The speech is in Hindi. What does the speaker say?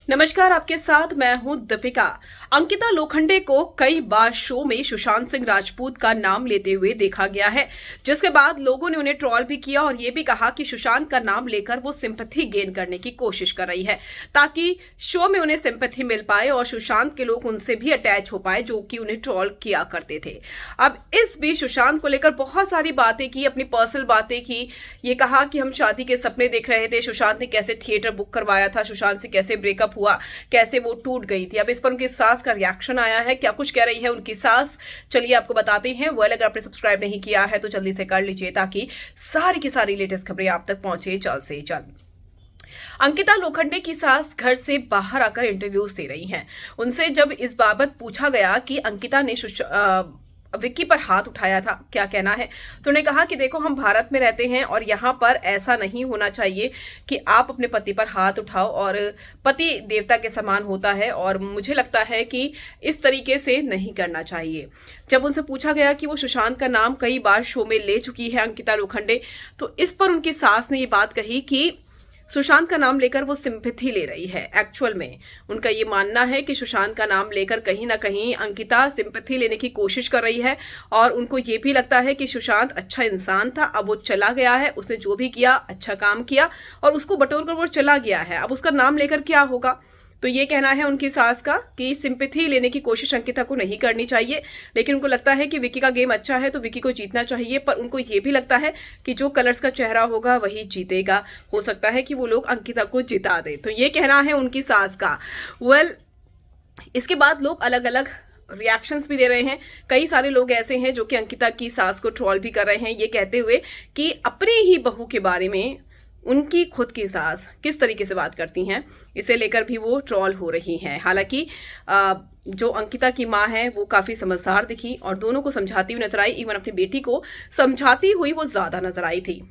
नमस्कार, आपके साथ मैं हूं दीपिका। अंकिता लोखंडे को कई बार शो में सुशांत सिंह राजपूत का नाम लेते हुए देखा गया है, जिसके बाद लोगों ने उन्हें ट्रोल भी किया और ये भी कहा कि सुशांत का नाम लेकर वो सिंपैथी गेन करने की कोशिश कर रही है ताकि शो में उन्हें सिंपैथी मिल पाए और सुशांत के लोग उनसे भी अटैच हो पाए जो कि उन्हें ट्रोल किया करते थे। अब इस बीच सुशांत को लेकर बहुत सारी बातें की, अपनी पर्सनल बातें की। ये कहा कि हम शादी के सपने देख रहे थे, सुशांत ने कैसे थिएटर बुक करवाया था, सुशांत से कैसे ब्रेकअप हुआ, कैसे वो टूट गई थी। अब इस पर उनकी सास का रिएक्शन आया है, क्या कुछ कह रही है उनकी सास, चलिए आपको बताते हैं। अगर आपने सब्सक्राइब नहीं किया है तो जल्दी से कर लीजिए ताकि सारी की सारी लेटेस्ट खबरें आप तक पहुंचे जल्द से जल्द। अंकिता लोखंडे की सास घर से बाहर आकर इंटरव्यूज दे रही हैं। उनसे जब इस बाबत पूछा गया कि अंकिता ने विक्की पर हाथ उठाया था, क्या कहना है, तो उन्होंने कहा कि देखो, हम भारत में रहते हैं और यहाँ पर ऐसा नहीं होना चाहिए कि आप अपने पति पर हाथ उठाओ, और पति देवता के समान होता है और मुझे लगता है कि इस तरीके से नहीं करना चाहिए। जब उनसे पूछा गया कि वो सुशांत का नाम कई बार शो में ले चुकी है अंकिता लोखंडे, तो इस पर उनकी सास ने ये बात कही कि सुशांत का नाम लेकर वो सिंपैथी ले रही है। एक्चुअल में उनका ये मानना है कि सुशांत का नाम लेकर कहीं ना कहीं अंकिता सिंपैथी लेने की कोशिश कर रही है और उनको ये भी लगता है कि सुशांत अच्छा इंसान था, अब वो चला गया है, उसने जो भी किया अच्छा काम किया और उसको बटोर कर वो चला गया है, अब उसका नाम लेकर क्या होगा। तो ये कहना है उनकी सास का कि सिंपैथी लेने की कोशिश अंकिता को नहीं करनी चाहिए, लेकिन उनको लगता है कि विक्की का गेम अच्छा है तो विक्की को जीतना चाहिए। पर उनको ये भी लगता है कि जो कलर्स का चेहरा होगा वही जीतेगा, हो सकता है कि वो लोग अंकिता को जिता दे। तो ये कहना है उनकी सास का। इसके बाद लोग अलग अलग रिएक्शंस भी दे रहे हैं। कई सारे लोग ऐसे हैं जो कि अंकिता की सास को ट्रोल भी कर रहे हैं, ये कहते हुए कि अपनी ही बहू के बारे में उनकी खुद की सास किस तरीके से बात करती हैं, इसे लेकर भी वो ट्रोल हो रही हैं। हालांकि जो अंकिता की मां है वो काफी समझदार दिखी और दोनों को समझाती हुई नजर आई, इवन अपनी बेटी को समझाती हुई वो ज्यादा नजर आई थी।